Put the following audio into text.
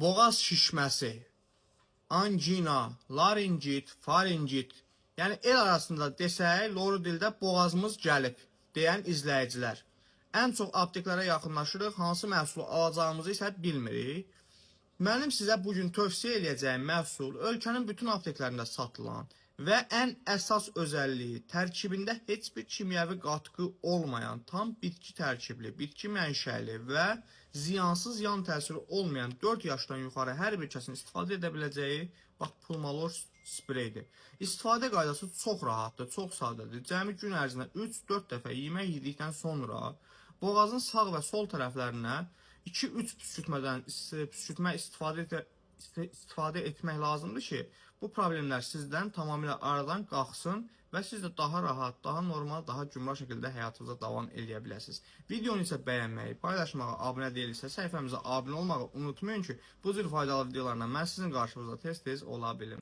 boğaz şişməsi, angina, laringit, faringit, yəni el arasında desək, loru dildə boğazımız gəlib deyən izləyicilər. Ən çox apteklərə yaxınlaşırıq, hansı məhsulu alacağımızı isə bilmirik. Mənim sizə bugün tövsiyə edəcəyim məhsul ölkənin bütün apteklərində satılan və ən əsas özəlliyi tərkibində heç bir kimyəvi qatqı olmayan, tam bitki tərkibli, bitki mənşəli və ziyansız yan təsiri olmayan 4 yaşdan yuxarı hər bir kəsin istifadə edə biləcəyi Pulmalor spreydir. İstifadə qaydası çox rahatdır, çox sadədir. Cəmi gün ərzində 3-4 dəfə yemək yedikdən sonra boğazın sağ və sol tərəflərinə 2-3 püskürtmə istifadə etmək lazımdır ki, bu problemlər sizdən tamamilə aradan qalxsın və siz də daha rahat, daha normal, daha gümrah şəkildə həyatınıza davam edə biləsiniz. Videonu isə bəyənməyi, paylaşmağı, abunə deyilsə səhifəmizə abunə olmağı unutmayın ki, bu cür faydalı videolarla mən sizin qarşınızda tez-tez ola bilim.